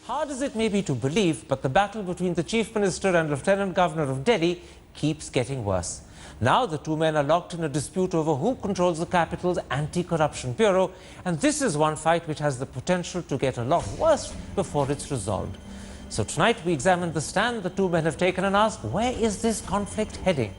Hard as it may be to believe, but the battle between the Chief Minister and Lieutenant Governor of Delhi keeps getting worse. Now the two men are locked in a dispute over who controls the capital's Anti-Corruption Bureau, and this is one fight which has the potential to get a lot worse before it's resolved. So tonight we examine the stand the two men have taken and ask, where is this conflict heading?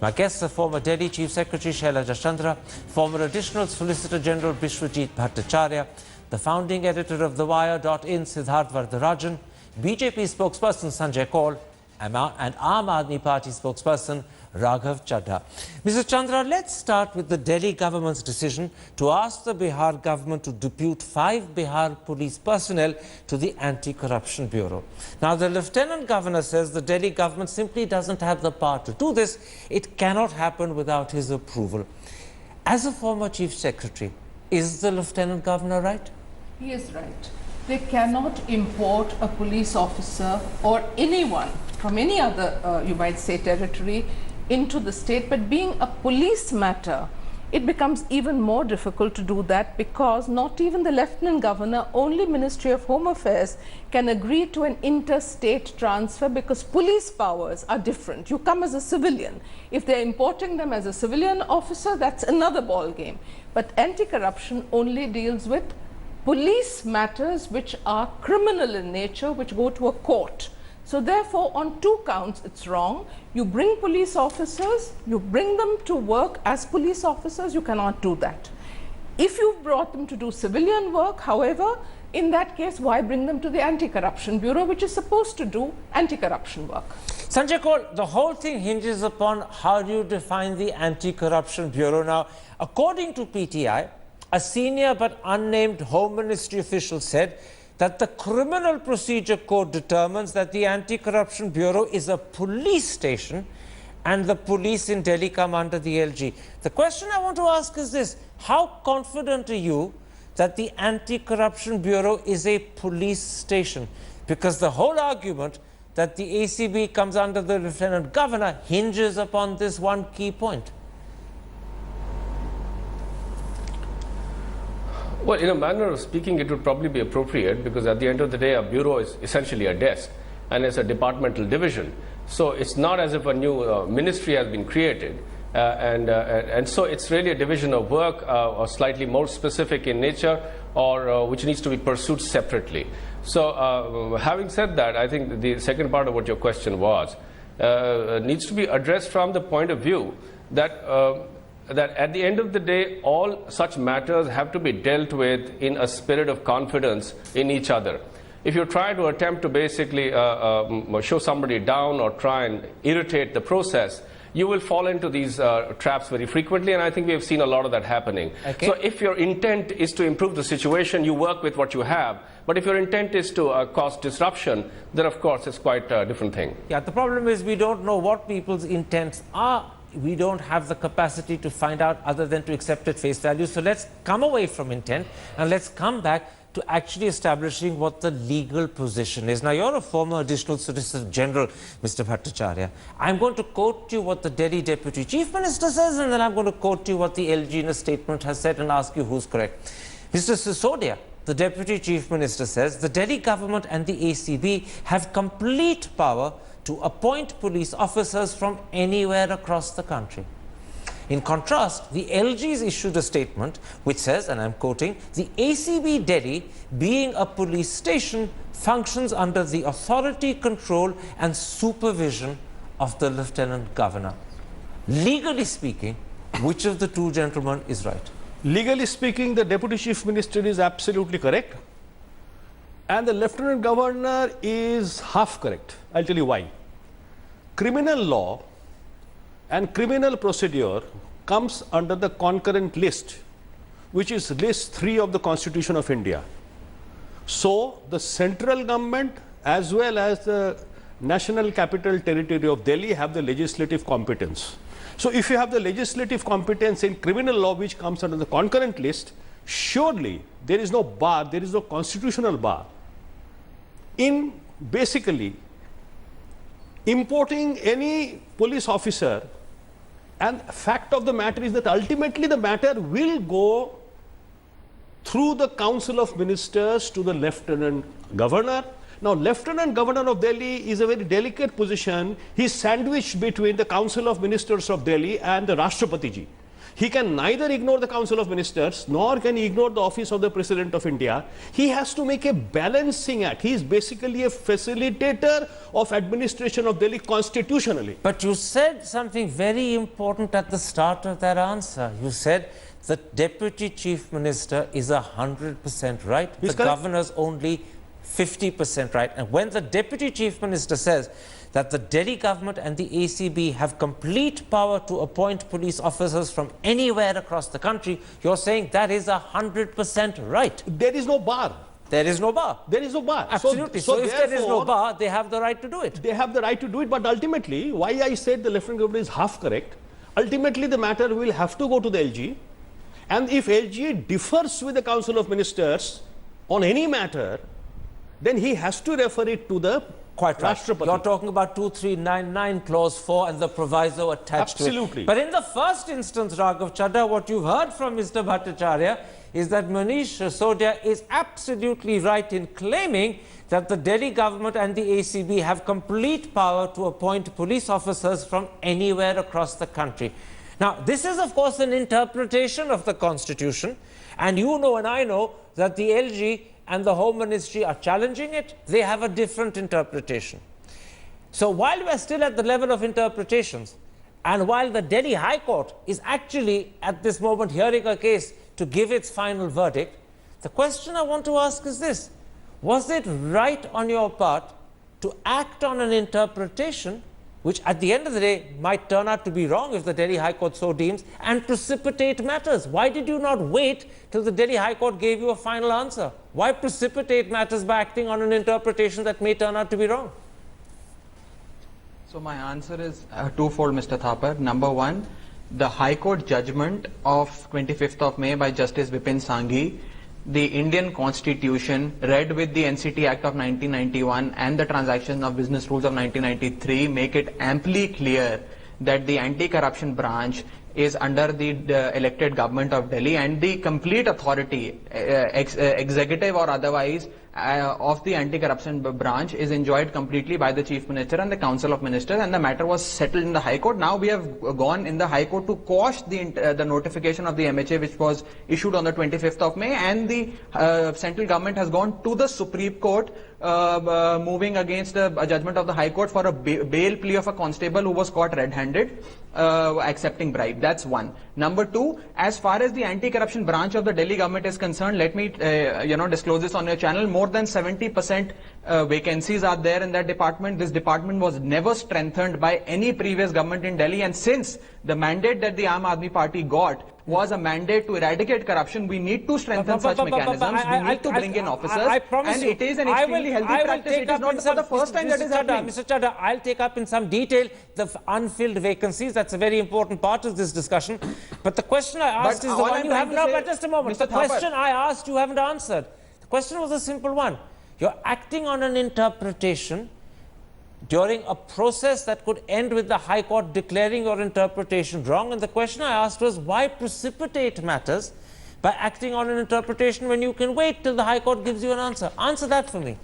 My guests are former Delhi Chief Secretary Shailaja Chandra, former Additional Solicitor General Bishwajit Bhattacharya, the founding editor of TheWire.in Siddharth Vardarajan, BJP spokesperson Sanjay Kaul, and Aam Aadmi Party spokesperson Raghav Chadha. Mr. Chandra, let's start with the Delhi government's decision to ask the Bihar government to depute 5 Bihar police personnel to the Anti-Corruption Bureau. Now, the Lieutenant Governor says the Delhi government simply doesn't have the power to do this. It cannot happen without his approval. As a former Chief Secretary, is the Lieutenant Governor right? He is right. They cannot import a police officer or anyone from any other, you might say, territory into the state. But being a police matter, it becomes even more difficult to do that, because not even the Lieutenant Governor, only Ministry of Home Affairs can agree to an interstate transfer, because police powers are different. You come as a civilian. If they're importing them as a civilian officer, that's another ball game. But anti-corruption only deals with police matters which are criminal in nature, which go to a court. So therefore, on 2 counts, it's wrong. You bring police officers, you bring them to work as police officers, you cannot do that. If you've brought them to do civilian work, however, in that case, why bring them to the Anti-Corruption Bureau, which is supposed to do anti-corruption work? Sanjay Kaul, the whole thing hinges upon how do you define the Anti-Corruption Bureau. Now, according to PTI, a senior but unnamed Home Ministry official said that the Criminal Procedure Code determines that the Anti-Corruption Bureau is a police station and the police in Delhi come under the LG. The question I want to ask is this: how confident are you that the Anti-Corruption Bureau is a police station? Because the whole argument that the ACB comes under the Lieutenant Governor hinges upon this one key point. Well, in a manner of speaking, it would probably be appropriate, because at the end of the day, a bureau is essentially a desk and it's a departmental division. So it's not as if a new ministry has been created. And so it's really a division of work, or slightly more specific in nature, or which needs to be pursued separately. So having said that, I think the second part of what your question was needs to be addressed from the point of view that that at the end of the day, all such matters have to be dealt with in a spirit of confidence in each other. If you try to attempt to basically show somebody down or try and irritate the process, you will fall into these traps very frequently, and I think we have seen a lot of that happening. Okay. So if your intent is to improve the situation, you work with what you have. But if your intent is to cause disruption, then of course it's quite a different thing. Yeah, the problem is we don't know what people's intents are. We don't have the capacity to find out other than to accept at face value. So let's come away from intent and let's come back to actually establishing what the legal position is. Now, you're a former Additional Solicitor General, Mr. Bhattacharya. I'm going to quote you what the Delhi Deputy Chief Minister says, and then I'm going to quote you what the LG in a statement has said and ask you who's correct. Mr. Sisodia, the Deputy Chief Minister, says the Delhi government and the ACB have complete power to appoint police officers from anywhere across the country. In contrast, the LG's issued a statement which says, and I'm quoting, the ACB Delhi, being a police station, functions under the authority, control and supervision of the Lieutenant Governor. Legally speaking, which of the two gentlemen is right? Legally speaking, the Deputy Chief Minister is absolutely correct, and the Lieutenant Governor is half correct. I'll tell you why. Criminal law and criminal procedure comes under the concurrent list, which is list 3 of the Constitution of India. So the central government as well as the National Capital Territory of Delhi have the legislative competence. So if you have the legislative competence in criminal law which comes under the concurrent list, surely there is no bar, there is no constitutional bar in basically importing any police officer. And fact of the matter is that ultimately the matter will go through the Council of Ministers to the Lieutenant Governor. Now, Lieutenant Governor of Delhi is a very delicate position. He is sandwiched between the Council of Ministers of Delhi and the Rashtrapati ji. He can neither ignore the Council of Ministers nor can he ignore the office of the President of India. He has to make a balancing act. He is basically a facilitator of administration of Delhi constitutionally. But you said something very important at the start of that answer. You said the Deputy Chief Minister is 100% right. He's the correct. Governor's only 50% right. And when the Deputy Chief Minister says that the Delhi government and the ACB have complete power to appoint police officers from anywhere across the country, you're saying that is 100% right. There is no bar. There is no bar. There is no bar. Absolutely. So if there is no bar, they have the right to do it. They have the right to do it, but ultimately, why I said the Lieutenant Governor is half correct, ultimately the matter will have to go to the LG, and if LG differs with the Council of Ministers on any matter, then he has to refer it to the Quite right. Rashtrapati. You're talking about 2399 clause 4 and the proviso attached to it. Absolutely. But in the first instance, Raghav Chadha, what you've heard from Mr. Bhattacharya is that Manish Sisodia is absolutely right in claiming that the Delhi government and the ACB have complete power to appoint police officers from anywhere across the country. Now, this is, of course, an interpretation of the Constitution, and you know and I know that the LG and the Home Ministry are challenging it. They have a different interpretation. So while we're still at the level of interpretations, and while the Delhi High Court is actually at this moment hearing a case to give its final verdict, the question I want to ask is this: was it right on your part to act on an interpretation which at the end of the day might turn out to be wrong if the Delhi High Court so deems, and precipitate matters? Why did you not wait till the Delhi High Court gave you a final answer? Why precipitate matters by acting on an interpretation that may turn out to be wrong? So my answer is twofold, Mr. Thapar. Number one, the High Court judgment of 25th of May by Justice Vipin Sanghi, the Indian Constitution read with the NCT Act of 1991 and the Transaction of Business Rules of 1993 make it amply clear that the anti-corruption branch is under the elected government of Delhi, and the complete authority, executive or otherwise, of the anti-corruption branch is enjoyed completely by the Chief Minister and the Council of Ministers, and the matter was settled in the High Court. Now we have gone in the High Court to quash the notification of the MHA which was issued on the 25th of May, and the central government has gone to the Supreme Court moving against a judgment of the High Court for a bail plea of a constable who was caught red-handed accepting bribe. That's one. Number two, as far as the anti-corruption branch of the Delhi government is concerned, let me disclose this on your channel. More than 70% vacancies are there in that department. This department was never strengthened by any previous government in Delhi, and since the mandate that the Aam Aadmi Party got was a mandate to eradicate corruption, we need to strengthen such mechanisms. We need to bring in officers, and it is an extremely healthy practice. It is not for the first time that is happening. Mr. Chadha, I'll take up in some detail the unfilled vacancies. That's a very important part of this discussion. But the question I asked is the one you haven't. No, but just a moment. The question I asked you haven't answered. The question was a simple one. You're acting on an interpretation during a process that could end with the High Court declaring your interpretation wrong. And the question I asked was, why precipitate matters by acting on an interpretation when you can wait till the High Court gives you an answer? Answer that for me.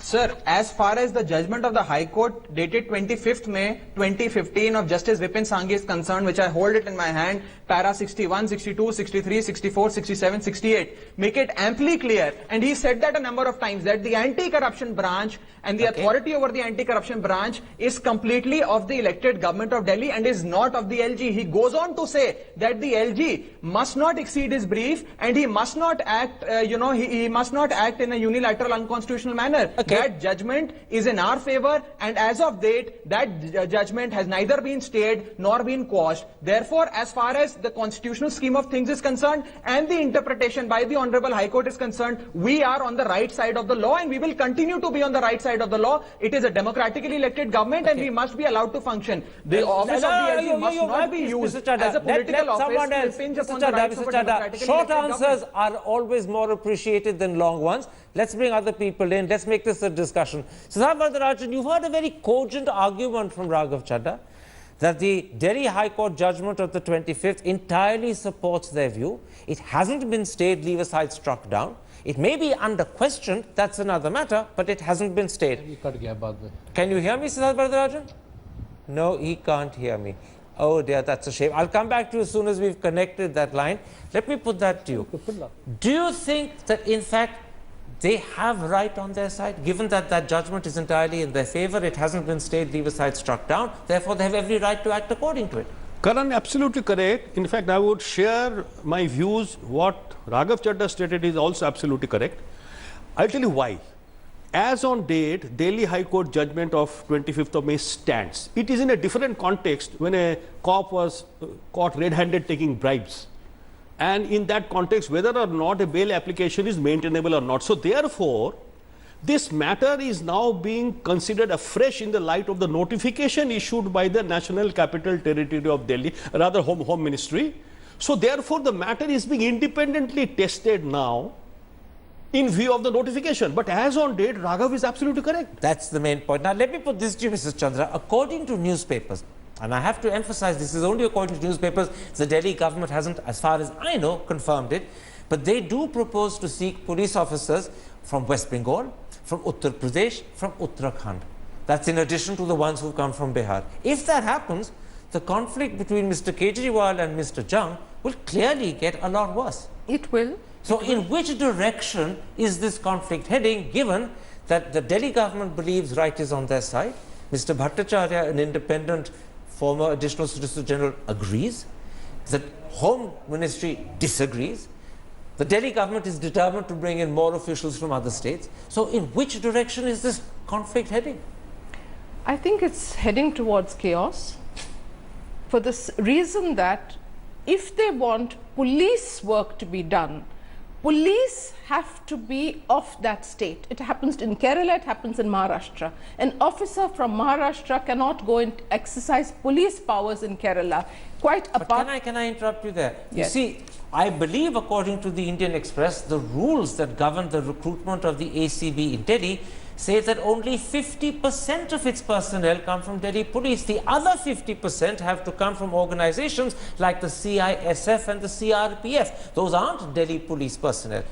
Sir, as far as the judgment of the High Court dated 25th May 2015 of Justice Vipin Sanghi is concerned, which I hold it in my hand, para 61, 62, 63, 64, 67, 68, make it amply clear, and he said that a number of times, that the anti-corruption branch and the authority over the anti-corruption branch is completely of the elected government of Delhi and is not of the LG. He goes on to say that the LG must not exceed his brief, and he must not act, he must not act in a unilateral unconstitutional manner. Okay. That judgment is in our favor, and as of date, that judgment has neither been stayed nor been quashed. Therefore, as far as the constitutional scheme of things is concerned and the interpretation by the Honorable High Court is concerned, we are on the right side of the law, and we will continue to be on the right side of the law. It is a democratically elected government, and we must be allowed to function. The office of the LG must not be used as a political office to impinge upon the rights of a democratically Short elected answers government. are always more appreciated than long ones. Let's bring other people in. Let's make this a discussion. Siddharth Varadarajan, you've heard a very cogent argument from Raghav Chadha that the Delhi High Court judgment of the 25th entirely supports their view. It hasn't been stayed, leave aside, struck down. It may be under question, that's another matter, but it hasn't been stayed. Can you hear me, Siddharth Varadarajan? No, he can't hear me. Oh dear, that's a shame. I'll come back to you as soon as we've connected that line. Let me put that to you. Do you think that, in fact, they have right on their side, given that that judgment is entirely in their favor, it hasn't been stayed, leave aside, struck down, therefore they have every right to act according to it? Karan, absolutely correct. In fact, I would share my views. What Raghav Chadha stated is also absolutely correct. I'll tell you why. As on date, Delhi High Court judgment of 25th of May stands. It is in a different context when a cop was caught red-handed taking bribes. And in that context, whether or not a bail application is maintainable or not. So therefore, this matter is now being considered afresh in the light of the notification issued by the National Capital Territory of Delhi, rather Home Ministry. So therefore, the matter is being independently tested now in view of the notification. But as on date, Raghav is absolutely correct. That's the main point. Now, let me put this to you, Mrs. Chandra. According to newspapers, and I have to emphasize this is only according to newspapers, the Delhi government hasn't, as far as I know, confirmed it, but they do propose to seek police officers from West Bengal, from Uttar Pradesh, from Uttarakhand. That's in addition to the ones who come from Bihar. If that happens, the conflict between Mr. Kejriwal and Mr. Jung will clearly get a lot worse. It will. So in which direction is this conflict heading, given that the Delhi government believes right is on their side? Mr. Bhattacharya, an independent former Additional Solicitor General, agrees. The Home Ministry disagrees. The Delhi government is determined to bring in more officials from other states. So in which direction is this conflict heading? I think it's heading towards chaos, for this reason that if they want police work to be done, police have to be of that state. It happens in Kerala, it happens in Maharashtra. An officer from Maharashtra cannot go and exercise police powers in Kerala. Quite apart. Can I interrupt you there? Yes. You see, I believe, according to the Indian Express, the rules that govern the recruitment of the ACB in Delhi say that only 50% of its personnel come from Delhi police. The other 50% have to come from organizations like the CISF and the CRPF. Those aren't Delhi police personnel.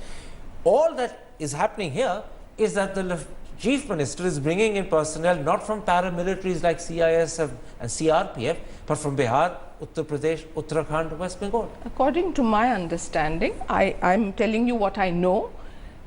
All that is happening here is that the Chief Minister is bringing in personnel not from paramilitaries like CISF and CRPF, but from Bihar, Uttar Pradesh, Uttarakhand, West Bengal. According to my understanding, I'm telling you what I know.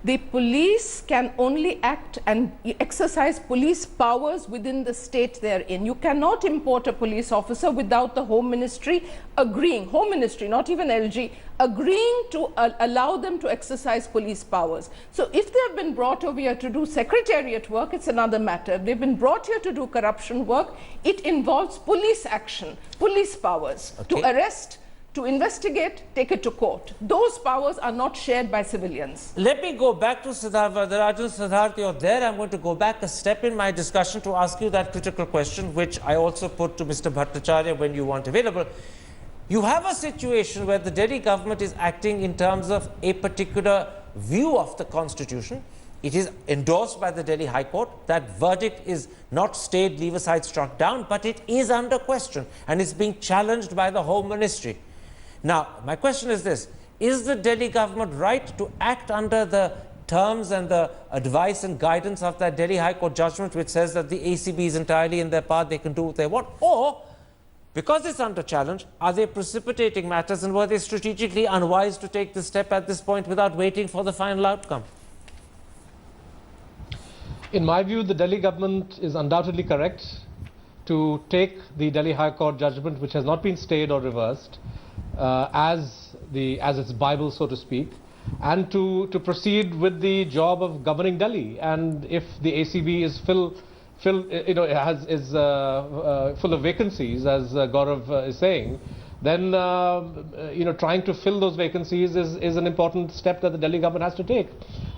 The police can only act and exercise police powers within the state they're in. You cannot import a police officer without the Home Ministry agreeing, Home Ministry, not even LG, agreeing to allow them to exercise police powers. So if they have been brought over here to do secretariat work, it's another matter. If they've been brought here to do corruption work, it involves police action, police powers, to arrest, to investigate, take it to court. Those powers are not shared by civilians. Let me go back to Siddharth Varadarajan. Siddharth, you're there. I'm going to go back a step in my discussion to ask you that critical question, which I also put to Mr. Bhattacharya when you weren't available. You have a situation where the Delhi government is acting in terms of a particular view of the constitution. It is endorsed by the Delhi High Court. That verdict is not stayed, leave aside, struck down, but it is under question and it's being challenged by the Home Ministry. Now, my question is this: is the Delhi government right to act under the terms and the advice and guidance of that Delhi High Court judgment, which says that the ACB is entirely in their power, they can do what they want? Or, because it's under challenge, are they precipitating matters, and were they strategically unwise to take this step at this point without waiting for the final outcome? In my view, the Delhi government is undoubtedly correct to take the Delhi High Court judgment, which has not been stayed or reversed, as its Bible, so to speak, and to proceed with the job of governing Delhi. And if the ACB is full of vacancies, as Gaurav is saying, then trying to fill those vacancies is an important step that the Delhi government has to take.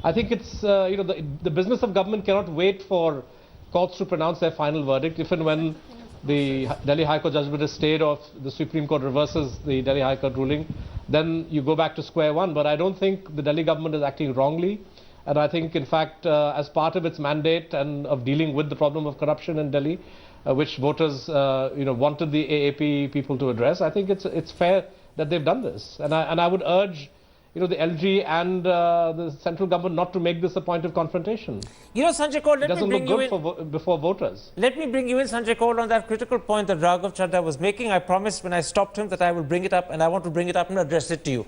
I think it's the business of government cannot wait for courts to pronounce their final verdict. If and when the Delhi High Court judgment is stayed or the Supreme Court reverses the Delhi High Court ruling, then you go back to square one. But I don't think the Delhi government is acting wrongly. And I think, in fact, as part of its mandate and of dealing with the problem of corruption in Delhi, which voters wanted the AAP people to address, I think it's fair that they've done this. And I would urge the LG and the central government not to make this a point of confrontation. Sanjay Kaul, it doesn't look good before voters. Let me bring you in, Sanjay Kaul, on that critical point that Raghav Chadha was making. I promised when I stopped him that I will bring it up, and I want to bring it up and address it to you.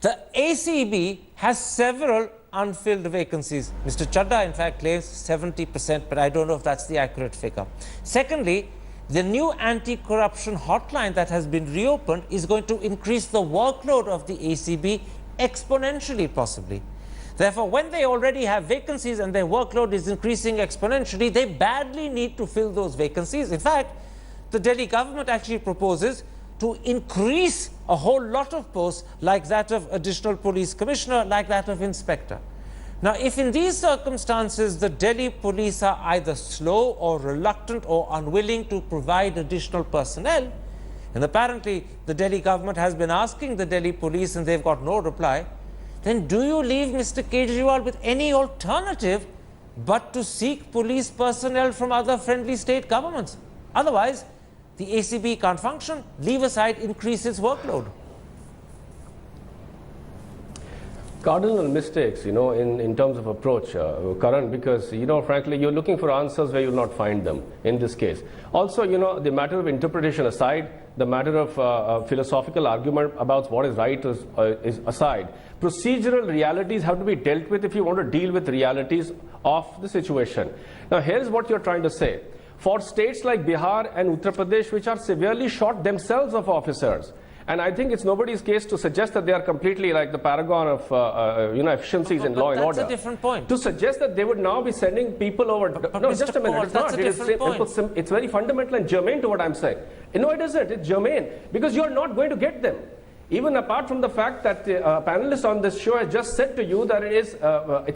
The ACB has several unfilled vacancies. Mr. Chadha, in fact, claims 70%, but I don't know if that's the accurate figure. Secondly, the new anti-corruption hotline that has been reopened is going to increase the workload of the ACB exponentially, possibly. Therefore, when they already have vacancies and their workload is increasing exponentially, they badly need to fill those vacancies. In fact, the Delhi government actually proposes to increase a whole lot of posts, like that of additional police commissioner, like that of inspector. Now, if in these circumstances the Delhi police are either slow or reluctant or unwilling to provide additional personnel, and apparently the Delhi government has been asking the Delhi police and they've got no reply, then do you leave Mr. Kejriwal with any alternative but to seek police personnel from other friendly state governments? Otherwise, the ACB can't function. Leave aside, increase its workload. Cardinal mistakes, in terms of approach, Karan, because, frankly, you're looking for answers where you'll not find them in this case. Also, the matter of interpretation aside, the matter of philosophical argument about what is right is aside. Procedural realities have to be dealt with if you want to deal with realities of the situation. Now, here's what you're trying to say. For states like Bihar and Uttar Pradesh, which are severely short themselves of officers, and I think it's nobody's case to suggest that they are completely like the paragon of efficiencies in law and order. That's a different point. To suggest that they would now be sending people over. No, Mr. just a minute. Paul, It's not. It's very fundamental and germane to what I'm saying. No, it isn't. It's germane because you're not going to get them. Even apart from the fact that the panelist on this show has just said to you that it's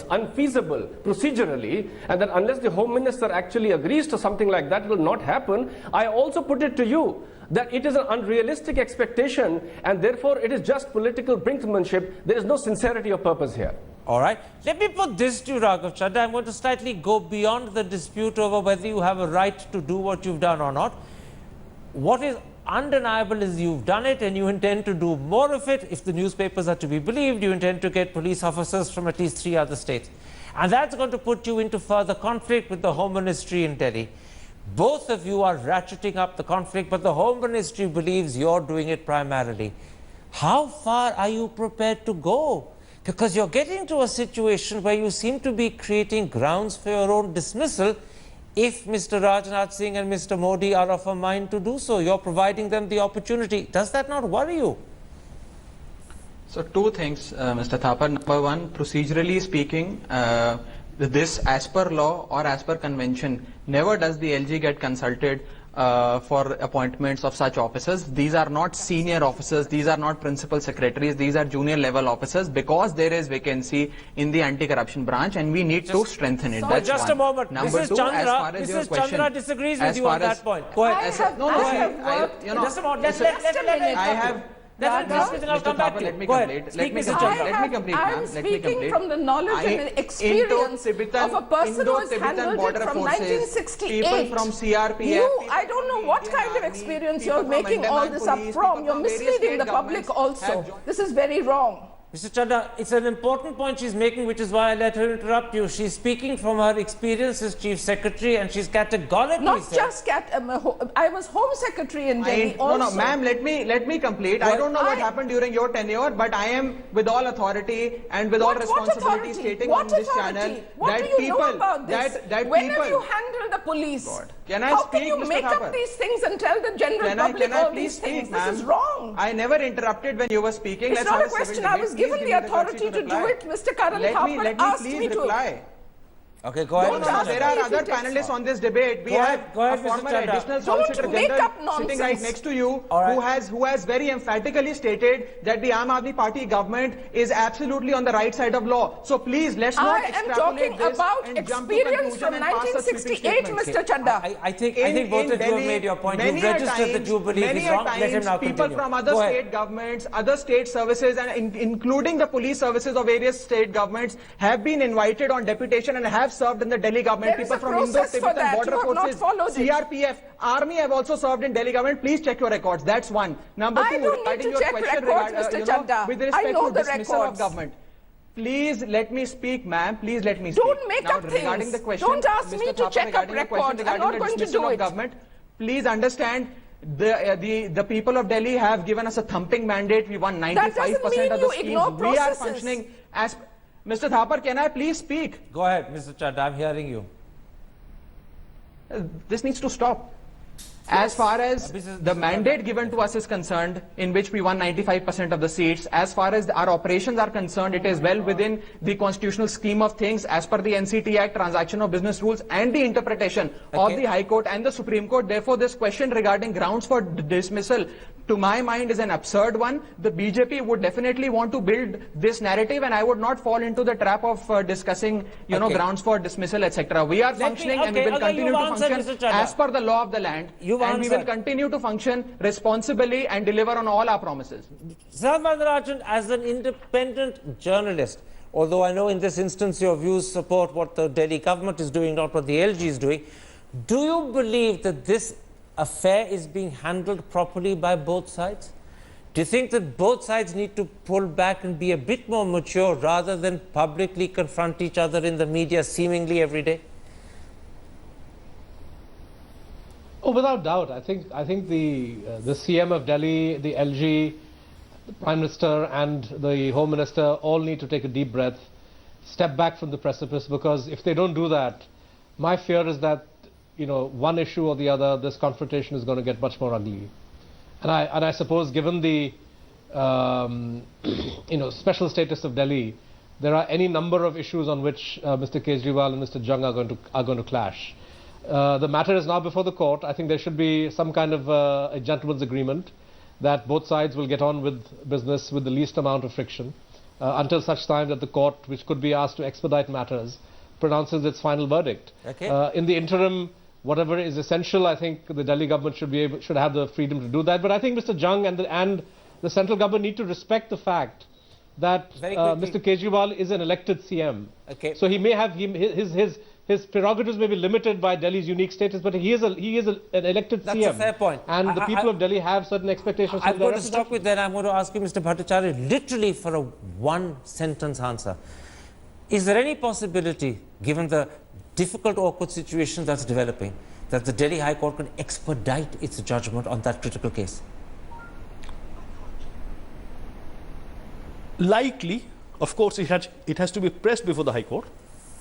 unfeasible procedurally, and that unless the Home Minister actually agrees to something like that, it will not happen. I also put it to you that it is an unrealistic expectation, and therefore it is just political brinkmanship. There is no sincerity of purpose here. All right. Let me put this to you, Raghav Chadha. I'm going to slightly go beyond the dispute over whether you have a right to do what you've done or not. What is undeniable is you've done it and you intend to do more of it. If the newspapers are to be believed, you intend to get police officers from at least 3 other states. And that's going to put you into further conflict with the Home Ministry in Delhi. Both of you are ratcheting up the conflict, but the Home Ministry believes you're doing it primarily. How far are you prepared to go? Because you're getting to a situation where you seem to be creating grounds for your own dismissal if Mr. Rajnath Singh and Mr. Modi are of a mind to do so. You're providing them the opportunity. Does that not worry you? So two things, Mr. Thapar. Number one, procedurally speaking, this as per law or as per convention, never does the LG get consulted for appointments of such officers. These are not senior officers, these are not principal secretaries, these are junior level officers, because there is vacancy in the anti-corruption branch and we need to strengthen it. That's just one. a moment. Number two, Mrs. Chandra disagrees with you on that point. Go ahead. Just a minute. Let me complete. I'm speaking from the knowledge and experience of a person who has handled it from 1968. People from CRPF. I don't know what kind of experience you're making all this up from. You're misleading the public also. This is very wrong. Mr. Chadha, it's an important point she's making, which is why I let her interrupt you. She's speaking from her experience as Chief Secretary, and she's categorically not just I was Home Secretary in Delhi also. No, ma'am, let me complete. I don't know what happened during your tenure, but I am with all authority and with all responsibility stating on this channel that people, whenever you handle the police, how can you make up these things and tell the general public all these things? This is wrong. I never interrupted when you were speaking. It's not a question. I was given the authority to do it. Mr. Karan Thapar asked me to. Okay, go ahead. Don't No, ask there me are if other it is- panelists on this debate. We Go have ahead, a Mr. former Chadha. additional Don't Solicitor make General up sitting right nonsense. next to you, All right. who has very emphatically stated that the Aam Aadmi Party government is absolutely on the right side of law. So please, let's not I am extrapolate talking this about and jump to experience conclusion from and pass such sweeping 1968, statements. Mr. Chadha. I think both of you have made your point. You've registered that you believe many is a wrong. Let him times now people continue. from other Go ahead. state governments, other state services, and including the police services of various state governments have been invited on deputation and have served in the Delhi government. There is People a from process for Indo-Tibetan that. border You have not forces, followed it. CRPF, Army have also served in Delhi government. Please check your records. That's one. Number I two, don't need regarding to your check question records, Mr. Chadha. with I respect know to the dismissal of records. government. Please let me speak, ma'am. Please let me speak. Don't make now, up regarding things. the question, Don't ask Mr. me to Thapar, check up regarding the question records. I'm regarding not the going to dismissal do of it. government, please understand the people of Delhi have given us a thumping mandate. We won 95% mean of the you schemes. ignore We are processes. functioning as. Mr. Thapar, can I please speak? Go ahead, Mr. Chadha. I'm hearing you. This needs to stop. As far as Mr. the mandate given to us is concerned, in which we won 95% of the seats, as far as our operations are concerned, it is well within the constitutional scheme of things as per the NCT Act, Transaction of Business Rules, and the interpretation of the High Court and the Supreme Court. Therefore, this question regarding grounds for dismissal, to my mind, is an absurd one. The BJP would definitely want to build this narrative, and I would not fall into the trap of discussing, grounds for dismissal, etc. We are functioning and we will continue to function as per the law of the land. And we will continue to function responsibly and deliver on all our promises. Siddharth Varadarajan, as an independent journalist, although I know in this instance your views support what the Delhi government is doing, not what the LG is doing, do you believe that this affair is being handled properly by both sides? Do you think that both sides need to pull back and be a bit more mature rather than publicly confront each other in the media seemingly every day? Oh, without doubt. I think the CM of Delhi, the LG, the Prime Minister and the Home Minister all need to take a deep breath, step back from the precipice, because if they don't do that, my fear is that one issue or the other, this confrontation is going to get much more ugly. And I suppose, given the special status of Delhi, there are any number of issues on which Mr. Kejriwal and Mr. Jung are going to clash. The matter is now before the court. I think there should be some kind of a gentleman's agreement that both sides will get on with business with the least amount of friction until such time that the court, which could be asked to expedite matters, pronounces its final verdict. Okay. In the interim, whatever is essential, I think the Delhi government should have the freedom to do that. But I think Mr. Jung and the central government need to respect the fact that Mr. Kejriwal is an elected CM. Okay. So he may have his prerogatives may be limited by Delhi's unique status, but he is an elected That's CM. a fair point. And the people of Delhi have certain expectations. I'm going to stop with that. I'm going to ask you, Mr. Bhattacharya, literally for a one-sentence answer. Is there any possibility, given the difficult, awkward situation that's developing, that the Delhi High Court can expedite its judgment on that critical case? Likely, of course, it has to be pressed before the High Court.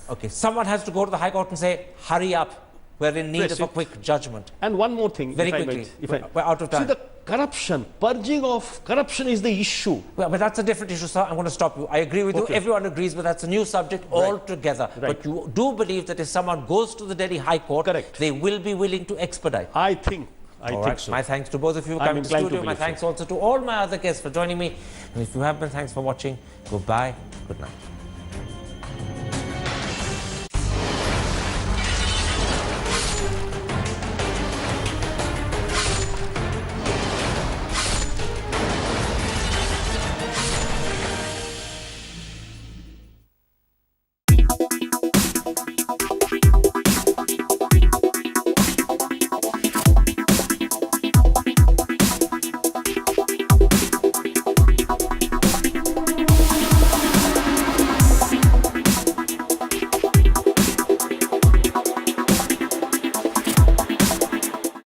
Okay, someone has to go to the High Court and say, hurry up, we're in need Press of a it. quick judgment. And one more thing, Very if I quickly. might, We're out of time. See, the corruption, purging of corruption is the issue. Well, but that's a different issue, sir. I'm going to stop you. I agree with you. Everyone agrees, but that's a new subject altogether. Right. But you do believe that if someone goes to the Delhi High Court, Correct. they will be willing to expedite. I think All right. so. My thanks to both of you for I'm coming to the inclined to studio. My believe so. thanks also to all my other guests for joining me. And if you have been, thanks for watching. Goodbye. Good night.